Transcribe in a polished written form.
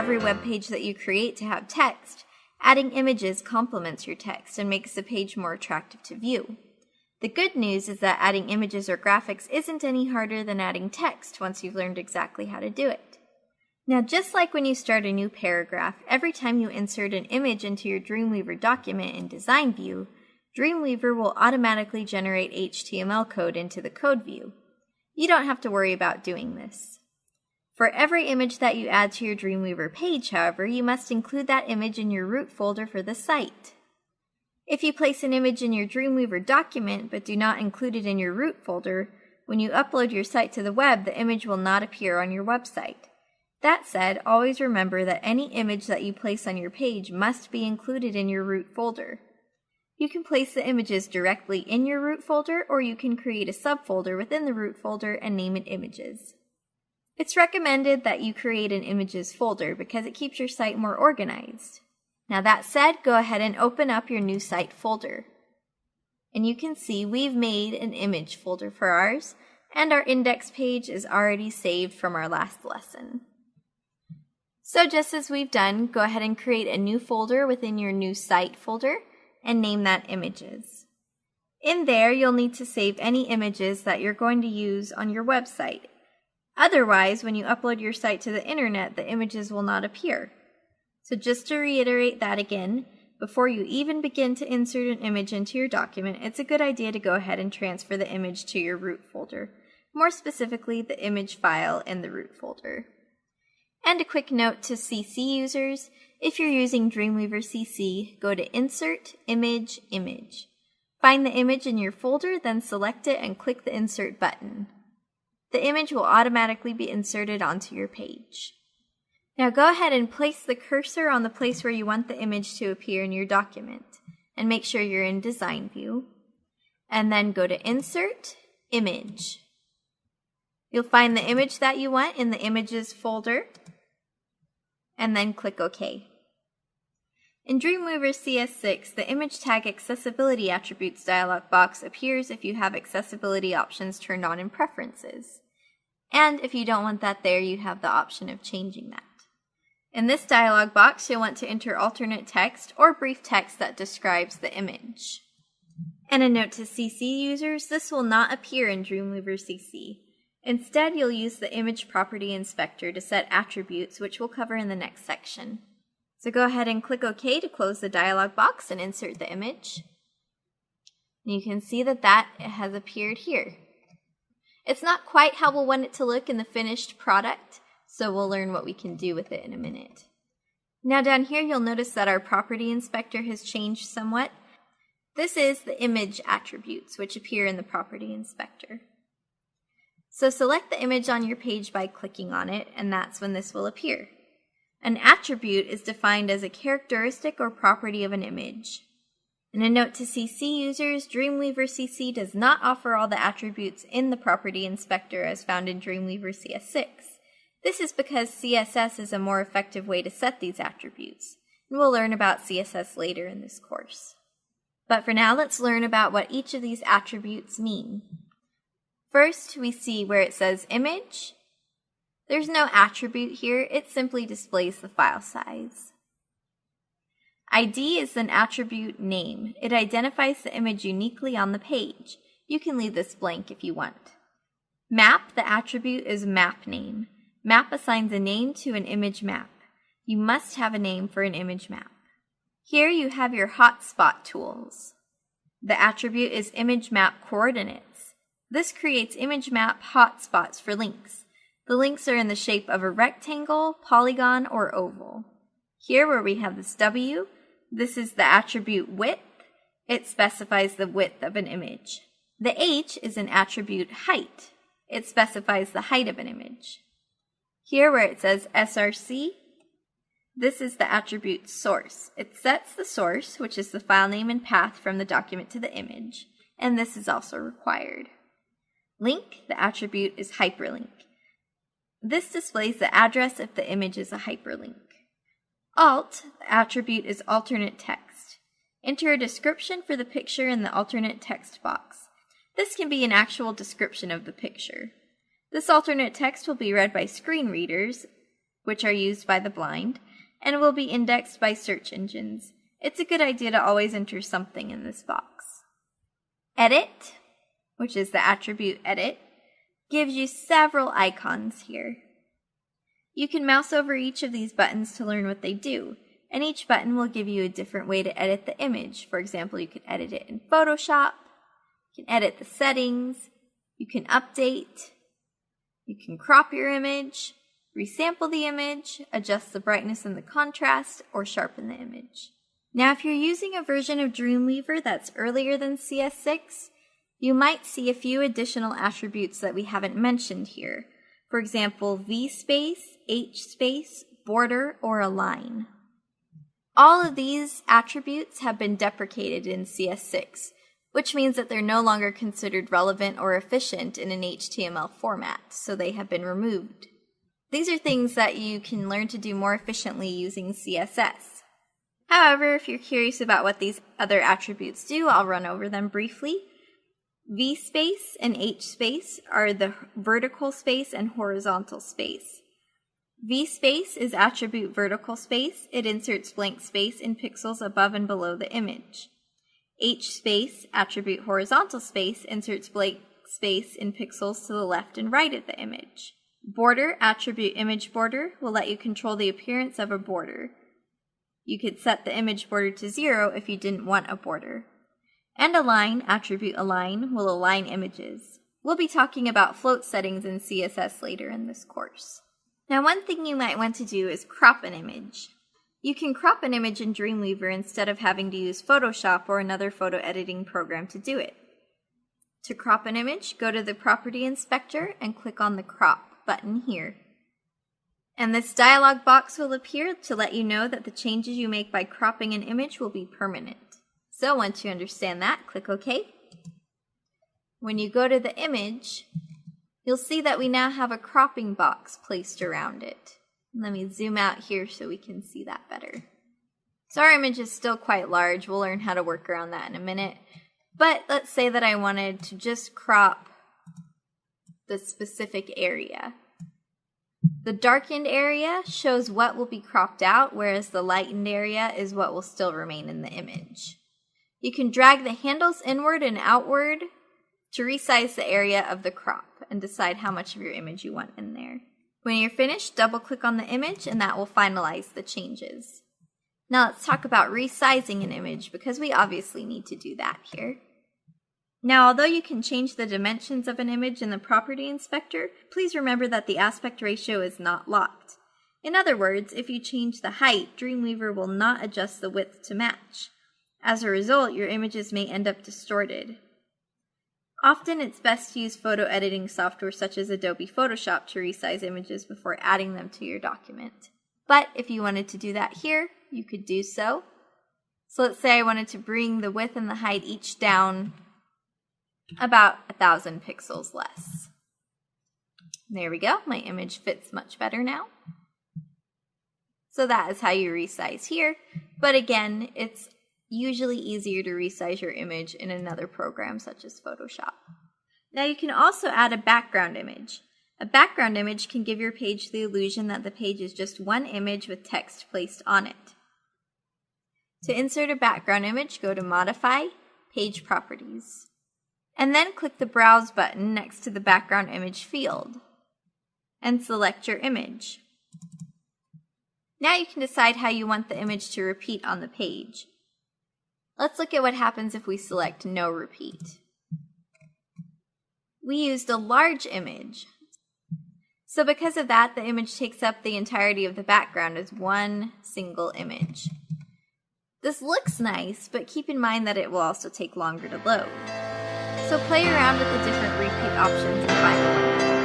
every web page that you create to have text, adding images complements your text and makes the page more attractive to view. The good news is that adding images or graphics isn't any harder than adding text once you've learned exactly how to do it. Now, just like when you start a new paragraph, every time you insert an image into your Dreamweaver document in Design View, Dreamweaver will automatically generate HTML code into the code view. You don't have to worry about doing this. For every image that you add to your Dreamweaver page, however, you must include that image in your root folder for the site. If you place an image in your Dreamweaver document but do not include it in your root folder, when you upload your site to the web, the image will not appear on your website. That said, always remember that any image that you place on your page must be included in your root folder. You can place the images directly in your root folder, or you can create a subfolder within the root folder and name it Images. It's recommended that you create an Images folder because it keeps your site more organized. Now that said, go ahead and open up your new site folder. And you can see we've made an image folder for ours, and our index page is already saved from our last lesson. So just as we've done, go ahead and create a new folder within your new site folder and name that Images. In there, you'll need to save any images that you're going to use on your website. Otherwise, when you upload your site to the internet, the images will not appear. So just to reiterate that again, before you even begin to insert an image into your document, it's a good idea to go ahead and transfer the image to your root folder, more specifically the image file in the root folder. And a quick note to CC users, if you're using Dreamweaver CC, go to Insert, Image, Image. Find the image in your folder, then select it and click the Insert button. The image will automatically be inserted onto your page. Now go ahead and place the cursor on the place where you want the image to appear in your document, and make sure you're in Design View, and then go to Insert, Image. You'll find the image that you want in the Images folder, and then click OK. In Dreamweaver CS6, the Image Tag Accessibility Attributes dialog box appears if you have accessibility options turned on in Preferences. And if you don't want that there, you have the option of changing that. In this dialog box, you'll want to enter alternate text or brief text that describes the image. And a note to CC users, this will not appear in Dreamweaver CC. Instead, you'll use the Image Property Inspector to set attributes, which we'll cover in the next section. So go ahead and click OK to close the dialog box and insert the image. And you can see that it has appeared here. It's not quite how we'll want it to look in the finished product, so we'll learn what we can do with it in a minute. Now down here you'll notice that our Property Inspector has changed somewhat. This is the image attributes, which appear in the Property Inspector. So select the image on your page by clicking on it, and that's when this will appear. An attribute is defined as a characteristic or property of an image. And a note to CC users, Dreamweaver CC does not offer all the attributes in the Property Inspector as found in Dreamweaver CS6. This is because CSS is a more effective way to set these attributes, and we'll learn about CSS later in this course. But for now, let's learn about what each of these attributes mean. First, we see where it says image. There's no attribute here, it simply displays the file size. ID is an attribute name. It identifies the image uniquely on the page. You can leave this blank if you want. Map, the attribute is map name. Map assigns a name to an image map. You must have a name for an image map. Here you have your hotspot tools. The attribute is image map coordinates. This creates image map hotspots for links. The links are in the shape of a rectangle, polygon, or oval. Here where we have this W, this is the attribute width. It specifies the width of an image. The H is an attribute height. It specifies the height of an image. Here where it says SRC, this is the attribute source. It sets the source, which is the file name and path from the document to the image, and this is also required. Link, the attribute is hyperlink. This displays the address if the image is a hyperlink. Alt, the attribute is alternate text. Enter a description for the picture in the alternate text box. This can be an actual description of the picture. This alternate text will be read by screen readers, which are used by the blind, and will be indexed by search engines. It's a good idea to always enter something in this box. Edit, which is the attribute edit, gives you several icons here. You can mouse over each of these buttons to learn what they do, and each button will give you a different way to edit the image. For example, you can edit it in Photoshop, you can edit the settings, you can update, you can crop your image, resample the image, adjust the brightness and the contrast, or sharpen the image. Now, if you're using a version of Dreamweaver that's earlier than CS6, you might see a few additional attributes that we haven't mentioned here. For example, V-space, H-space, border, or align. All of these attributes have been deprecated in CS6, which means that they're no longer considered relevant or efficient in an HTML format, so they have been removed. These are things that you can learn to do more efficiently using CSS. However, if you're curious about what these other attributes do, I'll run over them briefly. V-space and H-space are the vertical space and horizontal space. V-space is attribute vertical space. It inserts blank space in pixels above and below the image. H-space, attribute horizontal space, inserts blank space in pixels to the left and right of the image. Border, attribute image border, will let you control the appearance of a border. You could set the image border to 0 if you didn't want a border. And align, attribute align, will align images. We'll be talking about float settings in CSS later in this course. Now, one thing you might want to do is crop an image. You can crop an image in Dreamweaver instead of having to use Photoshop or another photo editing program to do it. To crop an image, go to the Property Inspector and click on the Crop button here. And this dialog box will appear to let you know that the changes you make by cropping an image will be permanent. So once you understand that, click OK. When you go to the image, you'll see that we now have a cropping box placed around it. Let me zoom out here so we can see that better. So our image is still quite large. We'll learn how to work around that in a minute. But let's say that I wanted to just crop the specific area. The darkened area shows what will be cropped out, whereas the lightened area is what will still remain in the image. You can drag the handles inward and outward to resize the area of the crop and decide how much of your image you want in there. When you're finished, double-click on the image and that will finalize the changes. Now let's talk about resizing an image because we obviously need to do that here. Now, although you can change the dimensions of an image in the Property Inspector, please remember that the aspect ratio is not locked. In other words, if you change the height, Dreamweaver will not adjust the width to match. As a result, your images may end up distorted. Often it's best to use photo editing software such as Adobe Photoshop to resize images before adding them to your document. But if you wanted to do that here, you could do so. So let's say I wanted to bring the width and the height each down about 1,000 pixels less. There we go. My image fits much better now. So that is how you resize here. But again, it's usually easier to resize your image in another program such as Photoshop. Now you can also add a background image. A background image can give your page the illusion that the page is just one image with text placed on it. To insert a background image, go to Modify, Page Properties, and then click the Browse button next to the background image field, and select your image. Now you can decide how you want the image to repeat on the page. Let's look at what happens if we select No Repeat. We used a large image. So because of that, the image takes up the entirety of the background as one single image. This looks nice, but keep in mind that it will also take longer to load. So play around with the different repeat options and find the one that